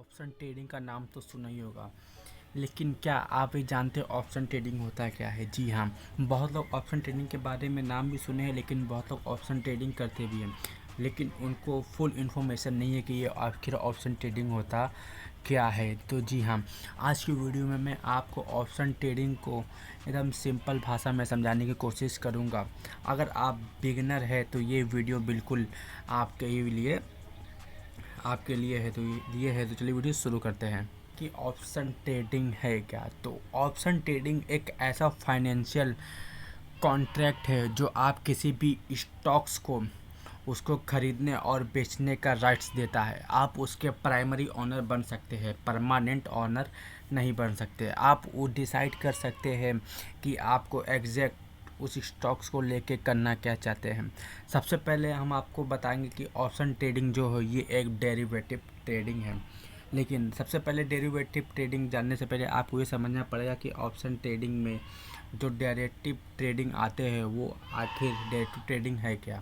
Option trading का नाम तो सुना ही होगा, लेकिन क्या आप ये जानते हो ऑप्शन ट्रेडिंग होता क्या है? जी हाँ, बहुत लोग ऑप्शन ट्रेडिंग के बारे में नाम भी सुने हैं, लेकिन बहुत लोग ऑप्शन ट्रेडिंग करते भी हैं, लेकिन उनको फुल इन्फॉर्मेशन नहीं है कि ये आखिर ऑप्शन ट्रेडिंग होता क्या है। तो जी हाँ, आज की वीडियो में मैं आपको ऑप्शन ट्रेडिंग को एकदम सिंपल भाषा में समझाने की कोशिश करूँगा। अगर आप बिगिनर है तो ये वीडियो बिल्कुल आपके लिए है। तो चलिए वीडियो शुरू करते हैं कि ऑप्शन ट्रेडिंग है क्या। तो ऑप्शन ट्रेडिंग एक ऐसा फाइनेंशियल कॉन्ट्रैक्ट है जो आप किसी भी स्टॉक्स को उसको खरीदने और बेचने का राइट्स देता है। आप उसके प्राइमरी ओनर बन सकते हैं, परमानेंट ओनर नहीं बन सकते। आप वो डिसाइड कर सकते हैं कि आपको एग्जैक्ट उस स्टॉक्स को लेके करना क्या चाहते हैं। सबसे पहले हम आपको बताएंगे कि ऑप्शन ट्रेडिंग जो है ये एक डेरिवेटिव ट्रेडिंग है। लेकिन सबसे पहले डेरिवेटिव ट्रेडिंग जानने से पहले आपको ये समझना पड़ेगा कि ऑप्शन ट्रेडिंग में जो डेरिवेटिव ट्रेडिंग आते हैं वो आखिर डेरिवेटिव ट्रेडिंग है क्या।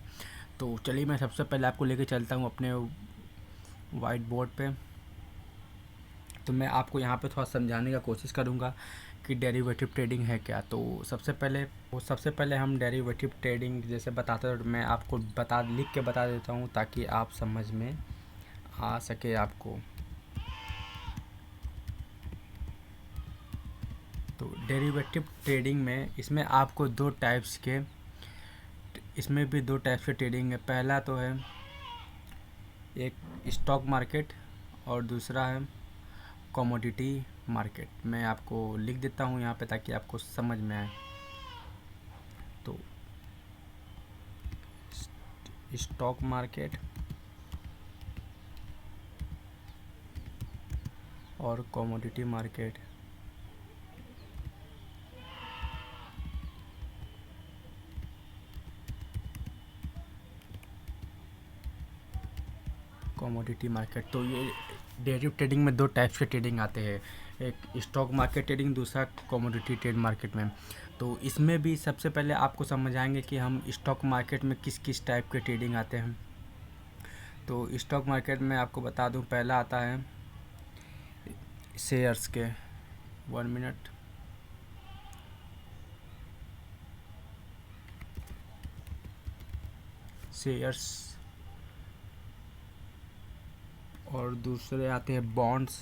तो चलिए मैं सबसे पहले आपको लेके चलता हूँ अपने वाइट बोर्ड पे। तो मैं आपको यहाँ पे थोड़ा समझाने का कोशिश करूँगा कि डेरिवेटिव ट्रेडिंग है क्या। तो सबसे पहले हम डेरिवेटिव ट्रेडिंग जैसे बताते हैं, मैं आपको लिख के बता देता हूँ ताकि आप समझ में आ सके आपको। तो डेरिवेटिव ट्रेडिंग में इसमें भी दो टाइप्स के ट्रेडिंग है। पहला तो है एक स्टॉक मार्केट और दूसरा है कमोडिटी मार्केट। मैं आपको लिख देता हूँ यहाँ पे ताकि आपको समझ में आए। तो स्टॉक मार्केट और कमोडिटी मार्केट। कमोडिटी मार्केट, तो ये डेरिवेटिव ट्रेडिंग में दो टाइप्स के ट्रेडिंग आते हैं, एक स्टॉक मार्केट ट्रेडिंग, दूसरा कमोडिटी ट्रेड मार्केट में। तो इसमें भी सबसे पहले आपको समझ आएंगे कि हम स्टॉक मार्केट में किस किस टाइप के ट्रेडिंग आते हैं। तो स्टॉक मार्केट में आपको बता दूं, पहला आता है शेयर्स के। 1 मिनट। शेयर्स और दूसरे आते हैं बॉन्ड्स।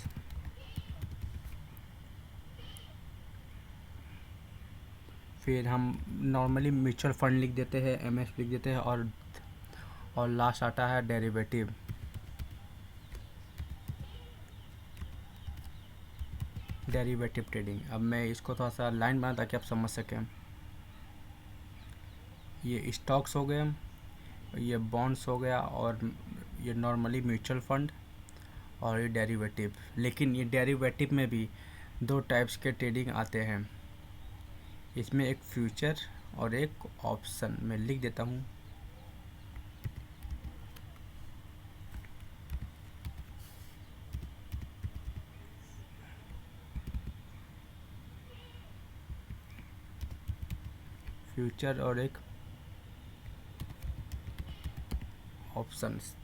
फिर हम नॉर्मली म्यूचुअल फंड लिख देते हैं, एमएस लिख देते हैं, और लास्ट आता है डेरिवेटिव। डेरिवेटिव ट्रेडिंग, अब मैं इसको थोड़ा सा लाइन बना ताकि आप समझ सकें। ये स्टॉक्स हो गए, ये बॉन्ड्स हो गया, और ये नॉर्मली म्यूचुअल फंड, और ये डेरिवेटिव। लेकिन ये डेरिवेटिव में भी दो टाइप्स के ट्रेडिंग आते हैं। इसमें एक फ्यूचर और एक ऑप्शन। मैं लिख देता हूँ। फ्यूचर और एक ऑप्शंस।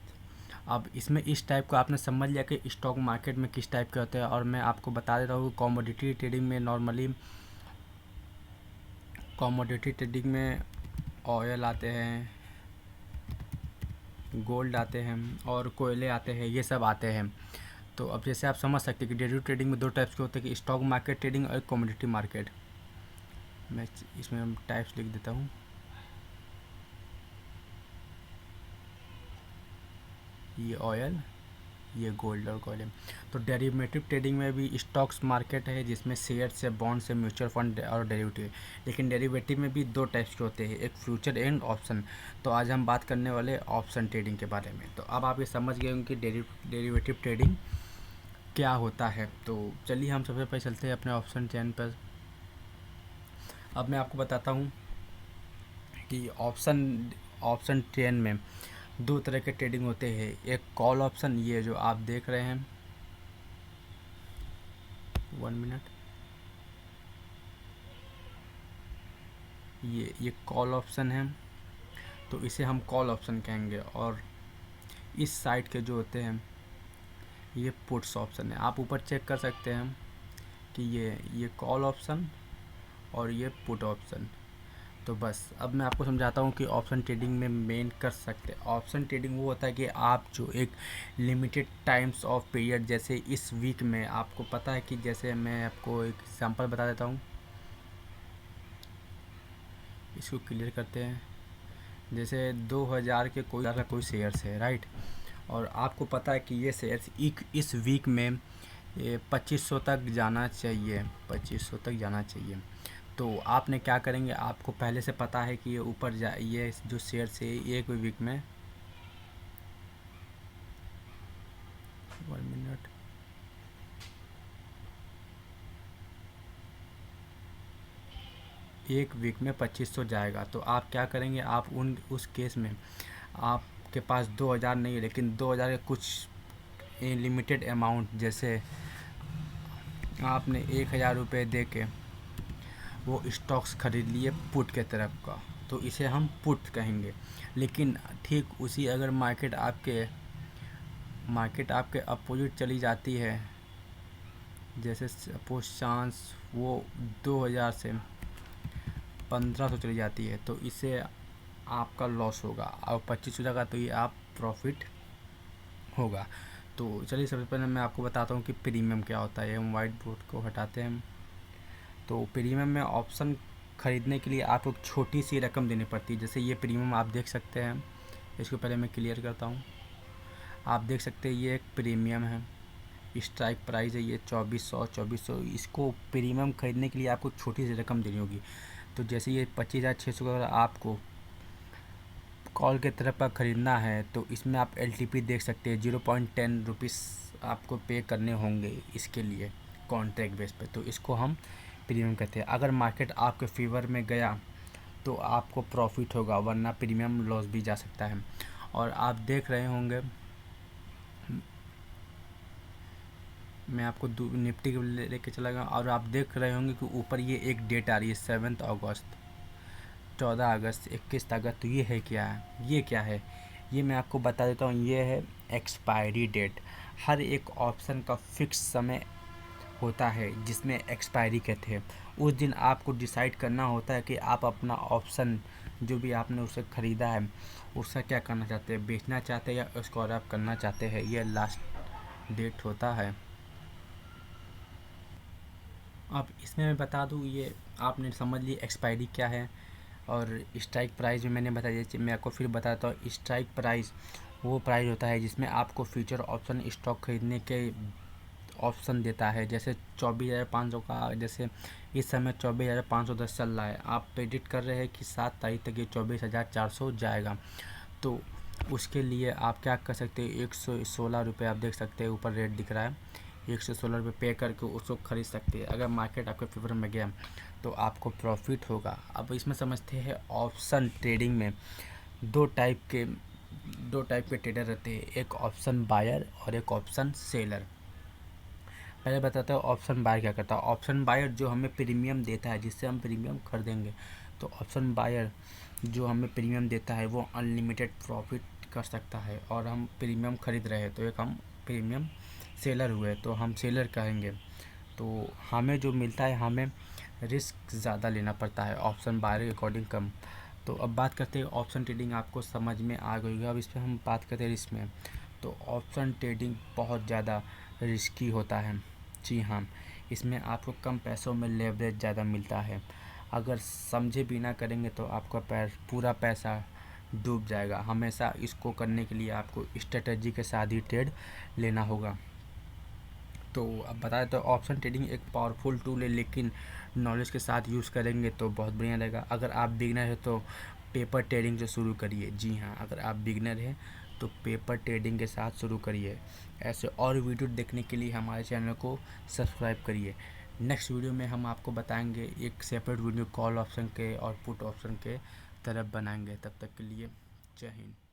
अब इसमें इस टाइप का आपने समझ लिया कि स्टॉक मार्केट में किस टाइप के होते हैं, और मैं आपको बता देता हूँ कमोडिटी ट्रेडिंग में नॉर्मली कमोडिटी ट्रेडिंग में ऑयल आते हैं, गोल्ड आते हैं, और कोयले आते हैं, ये सब आते हैं। तो अब जैसे आप समझ सकते हैं कि डेरिवेटिव ट्रेडिंग में दो टाइप्स के होते हैं, कि स्टॉक मार्केट ट्रेडिंग और कमोडिटी मार्केट। मैं इसमें हम टाइप्स लिख देता हूँ। ये ऑयल, ये गोल्ड और कोयले। तो डेरिवेटिव ट्रेडिंग में भी स्टॉक्स मार्केट है जिसमें शेयर से, बॉन्ड से, म्यूचुअल फंड और डेरिवेटिव। लेकिन डेरिवेटिव में भी दो टाइप्स के होते हैं, एक फ्यूचर एंड ऑप्शन। तो आज हम बात करने वाले ऑप्शन ट्रेडिंग के बारे में। तो अब आप ये समझ गए होंगे कि डेरिवेटिव ट्रेडिंग क्या होता है। तो चलिए हम सबसे पहले चलते हैं अपने ऑप्शन चेन पर। अब मैं आपको बताता हूँ कि ऑप्शन चेन में दो तरह के ट्रेडिंग होते हैं। एक कॉल ऑप्शन, ये जो आप देख रहे हैं। 1 मिनट। ये कॉल ऑप्शन है, तो इसे हम कॉल ऑप्शन कहेंगे। और इस साइड के जो होते हैं ये पुट्स ऑप्शन है। आप ऊपर चेक कर सकते हैं कि ये कॉल ऑप्शन और ये पुट ऑप्शन। तो बस अब मैं आपको समझाता हूँ कि ऑप्शन ट्रेडिंग में मेन कर सकते हैं। ऑप्शन ट्रेडिंग वो होता है कि आप जो एक लिमिटेड टाइम्स ऑफ पीरियड, जैसे इस वीक में आपको पता है कि जैसे मैं आपको एक एग्जांपल बता देता हूँ, इसको क्लियर करते हैं। जैसे 2000 के कोई शेयर्स है, राइट, और आपको पता है कि ये शेयर्स इस वीक में ये 2500 तक जाना चाहिए, 2500 तक जाना चाहिए। तो आपने क्या करेंगे, आपको पहले से पता है कि ये ऊपर ये जो शेयर्स है एक वीक में, 1 मिनट, एक वीक में 2500 जाएगा। तो आप क्या करेंगे, आप उस केस में आपके पास 2000 नहीं है, लेकिन 2000 के कुछ लिमिटेड अमाउंट, जैसे आपने 1000 रुपये दे के वो स्टॉक्स खरीद लिए पुट के तरफ का, तो इसे हम पुट कहेंगे। लेकिन ठीक उसी अगर मार्केट आपके अपोजिट चली जाती है, जैसे सपोज चांस वो 2000 से 1500 चली जाती है, तो इससे आपका लॉस होगा, और 25 हो जाएगा तो ये आप प्रॉफिट होगा। तो चलिए सबसे पहले मैं आपको बताता हूँ कि प्रीमियम क्या होता है। हम वाइट बोर्ड को हटाते हैं। तो प्रीमियम में ऑप्शन ख़रीदने के लिए आपको छोटी सी रकम देनी पड़ती है। जैसे ये प्रीमियम आप देख सकते हैं, इसको पहले मैं क्लियर करता हूँ। आप देख सकते हैं ये एक प्रीमियम है, स्ट्राइक प्राइस है ये 2400। इसको प्रीमियम ख़रीदने के लिए आपको छोटी सी रकम देनी होगी। तो जैसे ये 25,600 का आपको कॉल के तरफ का ख़रीदना है, तो इसमें आप LTP देख सकते हैं, 0.10 रुपीज़ आपको पे करने होंगे इसके लिए कॉन्ट्रैक्ट बेस पे। तो इसको हम प्रीमियम कहते हैं। अगर मार्केट आपके फेवर में गया तो आपको प्रॉफिट होगा, वरना प्रीमियम लॉस भी जा सकता है। और आप देख रहे होंगे, मैं आपको निफ्टी के लेके चला गया, और आप देख रहे होंगे कि ऊपर ये एक डेट आ रही है 7 अगस्त, 14 अगस्त, 21 अगस्त। तो ये है क्या है, ये क्या है, ये मैं आपको बता देता हूँ। ये है एक्सपायरी डेट। हर एक ऑप्शन का फिक्स समय होता है जिसमें एक्सपायरी कहते हैं। उस दिन आपको डिसाइड करना होता है कि आप अपना ऑप्शन जो भी आपने उसे ख़रीदा है उसका क्या करना चाहते हैं, बेचना चाहते हैं या उसको और आप करना चाहते हैं। ये लास्ट डेट होता है। अब इसमें मैं बता दूँ, ये आपने समझ ली एक्सपायरी क्या है। और स्ट्राइक प्राइस भी मैंने बताया, जैसे मैं आपको फिर बताता हूँ। स्ट्राइक प्राइस वो प्राइस होता है जिसमें आपको फ्यूचर ऑप्शन स्टॉक खरीदने के ऑप्शन देता है। जैसे 24,500 का, जैसे इस समय 24,510 चल रहा है, आप प्रेडिक्ट कर रहे हैं कि 7 तारीख तक ये 24,400 जाएगा। तो उसके लिए आप क्या कर सकते हैं, 116 रुपये आप देख सकते हैं ऊपर रेट दिख रहा है, 116 रुपये पे करके उसको खरीद सकते हैं। अगर मार्केट आपके फेवर में गया तो आपको प्रॉफिट होगा। अब इसमें समझते हैं ऑप्शन ट्रेडिंग में दो टाइप के ट्रेडर रहते हैं, एक ऑप्शन बायर और एक ऑप्शन सेलर। पहले बताता हूँ ऑप्शन बायर क्या करता है। ऑप्शन बायर जो हमें प्रीमियम देता है, जिससे हम प्रीमियम खरीदेंगे। तो ऑप्शन बायर जो हमें प्रीमियम देता है वो अनलिमिटेड प्रॉफिट कर सकता है, और हम प्रीमियम खरीद रहे हैं तो एक हम प्रीमियम सेलर हुए, तो हम सेलर कहेंगे। तो हमें जो मिलता है, हमें रिस्क ज़्यादा लेना पड़ता है, ऑप्शन बायर के अकॉर्डिंग कम। तो अब बात करते हैं ऑप्शन ट्रेडिंग, आपको समझ में आ गई होगी। अब इस पर हम बात करते हैं रिस्क में। तो ऑप्शन ट्रेडिंग बहुत ज़्यादा रिस्की होता है। जी हाँ, इसमें आपको कम पैसों में लेवरेज ज़्यादा मिलता है। अगर समझे बिना करेंगे तो आपका पूरा पैसा डूब जाएगा। हमेशा इसको करने के लिए आपको स्ट्रेटजी के साथ ही ट्रेड लेना होगा। तो अब बताएं तो ऑप्शन ट्रेडिंग एक पावरफुल टूल है, लेकिन नॉलेज के साथ यूज़ करेंगे तो बहुत बढ़िया रहेगा। अगर आप बिगनर है तो पेपर ट्रेडिंग से शुरू करिए। जी हाँ, अगर आप बिगनर हैं तो पेपर ट्रेडिंग के साथ शुरू करिए। ऐसे और वीडियो देखने के लिए हमारे चैनल को सब्सक्राइब करिए। नेक्स्ट वीडियो में हम आपको बताएंगे एक सेपरेट वीडियो कॉल ऑप्शन के और पुट ऑप्शन के तरफ बनाएंगे। तब तक के लिए जय हिंद।